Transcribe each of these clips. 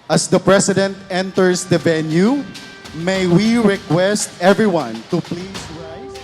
As the President enters the venue, may we request everyone to please rise.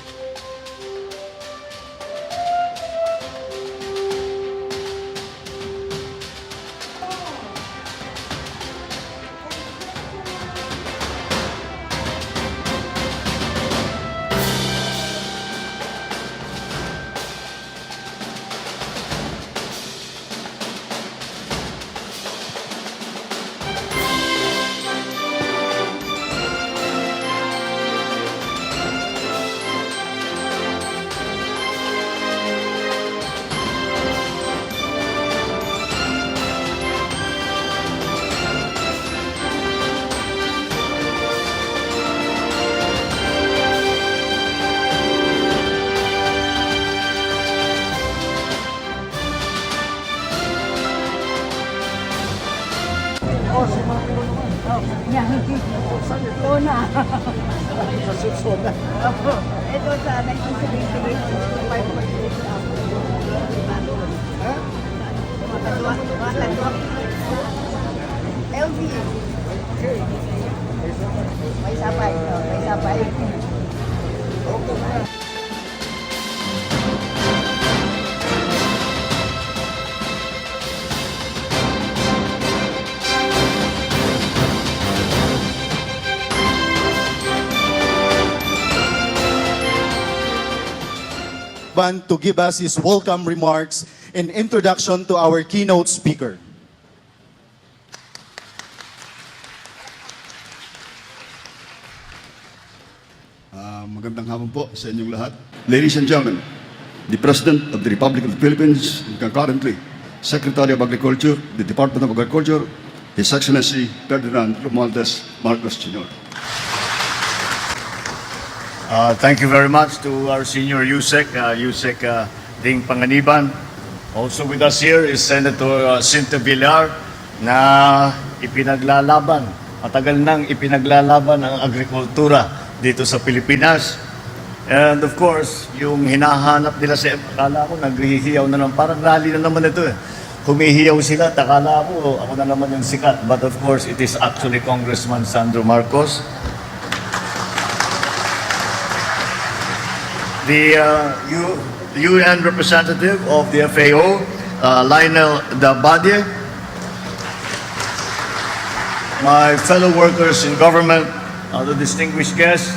Ito na. Ito sa 1973. LV. May sapay. May sapay. To give us his welcome remarks and introduction to our keynote speaker. Magandang hapon po sa inyong lahat. Ladies and gentlemen, the President of the Republic of the Philippines, and concurrently, Secretary of Agriculture, the Department of Agriculture, His Excellency Ferdinand Marcos Jr. Thank you very much to our senior USEC, Ding Panganiban. Also with us here is Senator Cynthia Villar na ipinaglalaban, matagal nang ipinaglalaban ang agrikultura dito sa Pilipinas. And of course, yung hinahanap nila sa akala ko naghihiyaw na naman, parang rally na naman ito eh. Humihiyaw sila, takala ko ako na naman yung sikat. But of course, it is actually Congressman Sandro Marcos. The UN representative of the FAO, Lionel Dabadie, my fellow workers in government, other distinguished guests,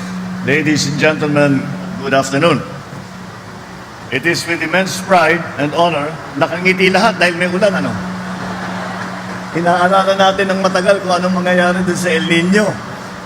ladies and gentlemen, good afternoon. It is with immense pride and honor, nakangiti lahat dahil may ulan, ano? Inaalala natin ng matagal kung anong mangyayari dun sa El Nino.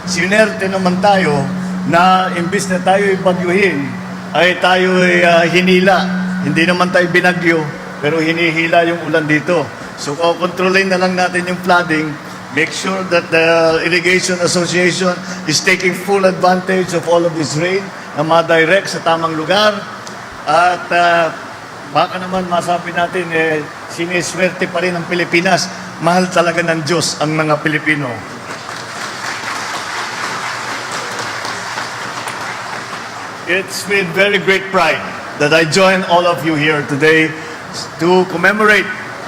Sinerte naman tayo na imbis na tayo ibagyuhin, ay tayo hinila. Hindi naman tayo binagyo, pero hinihila yung ulan dito. So, kontrolin na lang natin yung flooding. Make sure that the Irrigation Association is taking full advantage of all of this rain na ma-direct sa tamang lugar. At baka naman masabi natin, siniswerte pa rin ang Pilipinas. Mahal talaga ng Diyos ang mga Pilipino. It's with very great pride that I join all of you here today to commemorate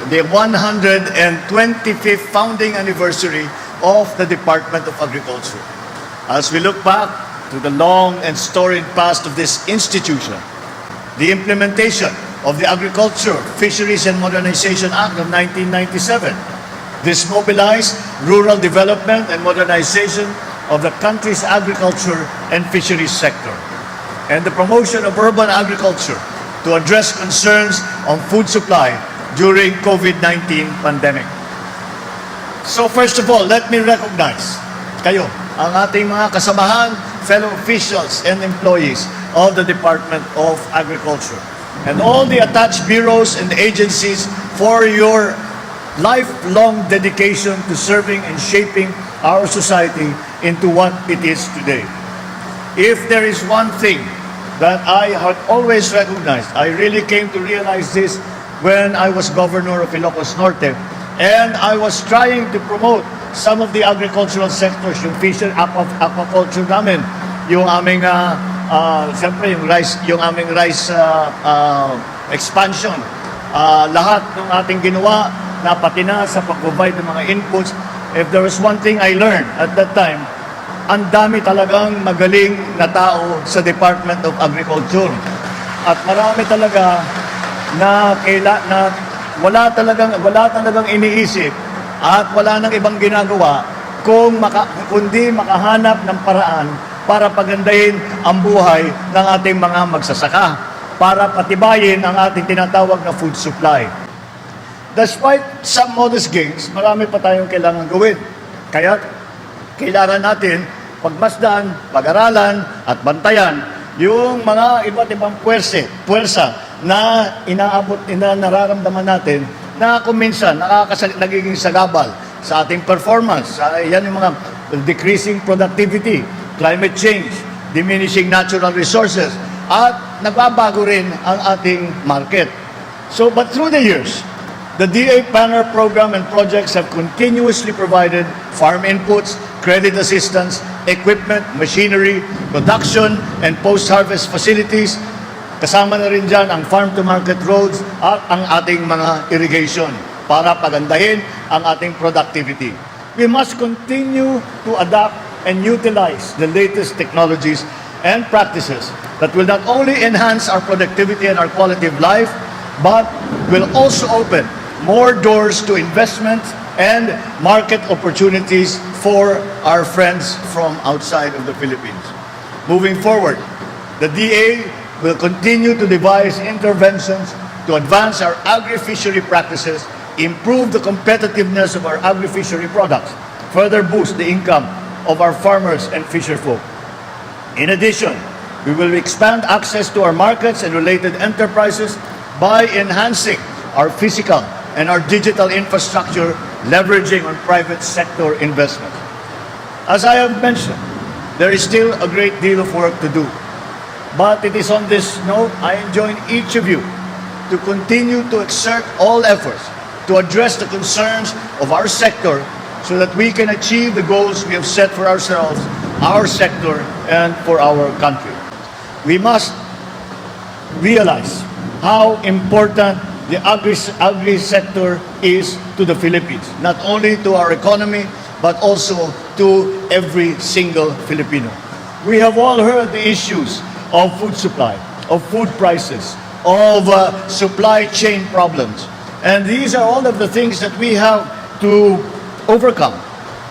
the 125th founding anniversary of the Department of Agriculture. As we look back to the long and storied past of this institution, the implementation of the Agriculture, Fisheries and Modernization Act of 1997, this mobilized rural development and modernization of the country's agriculture and fisheries sector, and the promotion of urban agriculture to address concerns on food supply during COVID-19 pandemic. So first of all, let me recognize kayo, ang ating mga kasamahan, fellow officials and employees of the Department of Agriculture, and all the attached bureaus and agencies for your lifelong dedication to serving and shaping our society into what it is today. If there is one thing that I had always recognized, I really came to realize this when I was governor of Ilocos Norte, and I was trying to promote some of the agricultural sectors, yung aquaculture namin, yung aming, siyempre yung aming rice expansion. Lahat ng ating ginawa na pati na sa pag-provide ng mga inputs if there was one thing I learned at that time, ang dami talagang magaling na tao sa Department of Agriculture. At marami talaga na wala talagang iniisip at wala nang ibang ginagawa kundi makahanap ng paraan para pagandahin ang buhay ng ating mga magsasaka, para patibayin ang ating tinatawag na food supply. Despite some modest gains, marami pa tayong kailangan gawin. Kaya kailangan natin pagmasdan, pag-aralan at bantayan yung mga iba't ibang puwersa na nararamdaman natin na kung minsan nagiging sagabal sa ating performance. Yan yung mga decreasing productivity, climate change, diminishing natural resources, at nagbabago rin ang ating market. But through the years, the DA Planner program and projects have continuously provided farm inputs, credit assistance, equipment, machinery, production, and post-harvest facilities. Kasama na rin dyan ang farm-to-market roads at ang ating mga irrigation para pagandahin ang ating productivity. We must continue to adapt and utilize the latest technologies and practices that will not only enhance our productivity and our quality of life, but will also open more doors to investment and market opportunities for our friends from outside of the Philippines. Moving forward, the DA will continue to devise interventions to advance our agri-fishery practices, improve the competitiveness of our agri-fishery products, further boost the income of our farmers and fisherfolk. In addition, we will expand access to our markets and related enterprises by enhancing our physical and our digital infrastructure, leveraging on private sector investment. As I have mentioned, there is still a great deal of work to do. But it is on this note, I enjoin each of you to continue to exert all efforts to address the concerns of our sector so that we can achieve the goals we have set for ourselves, our sector, and for our country. We must realize how important the agri sector is to the Philippines, not only to our economy, but also to every single Filipino. We have all heard the issues of food supply, of food prices, of supply chain problems. And these are all of the things that we have to overcome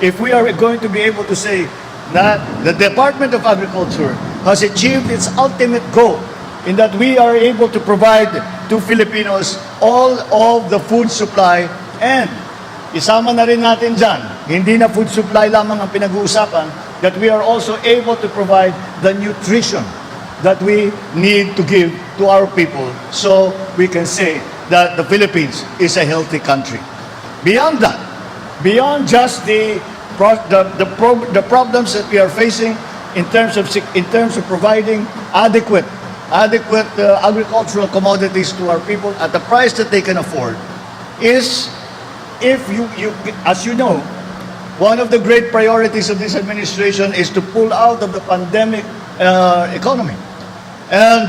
if we are going to be able to say that the Department of Agriculture has achieved its ultimate goal in that we are able to provide to Filipinos all of the food supply, and isama na rin natin dyan, hindi na food supply lamang ang pinag-uusapan, that we are also able to provide the nutrition that we need to give to our people so we can say that the Philippines is a healthy country. Beyond that, beyond just the problems that we are facing in terms of providing adequate agricultural commodities to our people at the price that they can afford, is if you as you know, one of the great priorities of this administration is to pull out of the pandemic economy. And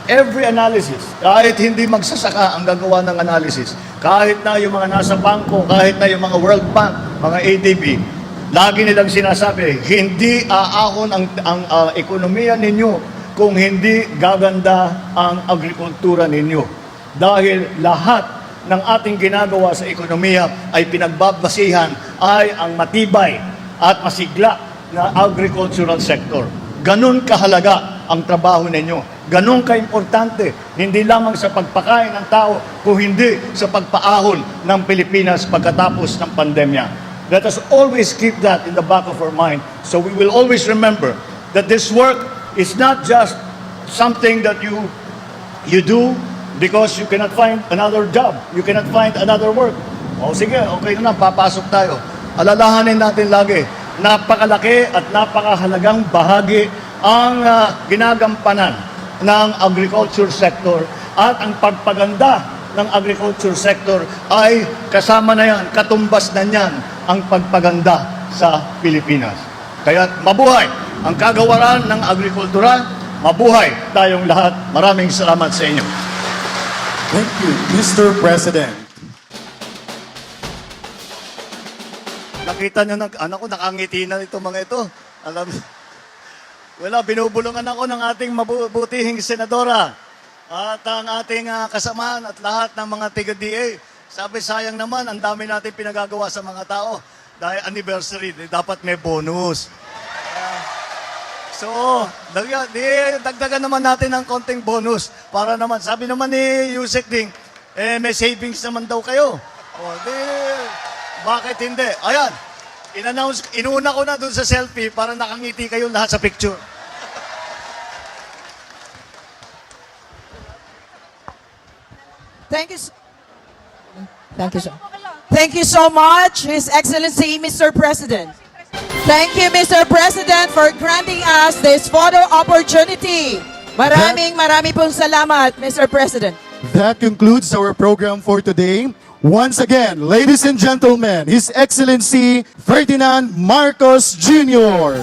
every analysis, kahit hindi magsasaka ang gagawa ng analysis, kahit na yung mga nasa bangko, kahit na yung mga World Bank, mga ADB, lagi nilang sinasabi, hindi aahon ang ekonomiya ninyo kung hindi gaganda ang agrikultura ninyo. Dahil lahat ng ating ginagawa sa ekonomiya ay pinagbabasihan ay ang matibay at masigla na agricultural sector. Ganun kahalaga ang trabaho ninyo. Ganun ka-importante, hindi lamang sa pagpakain ng tao, kung hindi sa pagpaahon ng Pilipinas pagkatapos ng pandemya. Let us always keep that in the back of our mind, so we will always remember that this work is not just something that you do because you cannot find another job, you cannot find another work. O sige, okay na, papasok tayo. Alalahanin natin lagi, napakalaki at napakahalagang bahagi ang ginagampanan ng agriculture sector, at ang pagpaganda ng agriculture sector ay kasama na yan, katumbas na yan ang pagpaganda sa Pilipinas. Kaya mabuhay ang kagawaran ng agrikultura, mabuhay tayong lahat. Maraming salamat sa inyo. Thank you, Mr. President. Nakita nyo, anak ko, nakangiti na ito mga ito. Alam, wala, binubulungan ako ng ating mabutihing senadora at ang ating kasamaan at lahat ng mga tiga-DA. Sabi, sayang naman, ang dami natin pinagagawa sa mga tao. Dahil anniversary, dapat may bonus. So, dagdagan naman natin ng konting bonus para naman, sabi naman ni Yusek Ding, may savings naman daw kayo. Bakit hindi? Ayan, inuna ko na dun sa selfie para nakangiti kayo lahat sa picture. Thank you. Thank you, sir. Thank you so much, His Excellency, Mr. President. Thank you, Mr. President, for granting us this photo opportunity. Maraming pong salamat, Mr. President. That concludes our program for today. Once again, ladies and gentlemen, His Excellency Ferdinand Marcos Jr.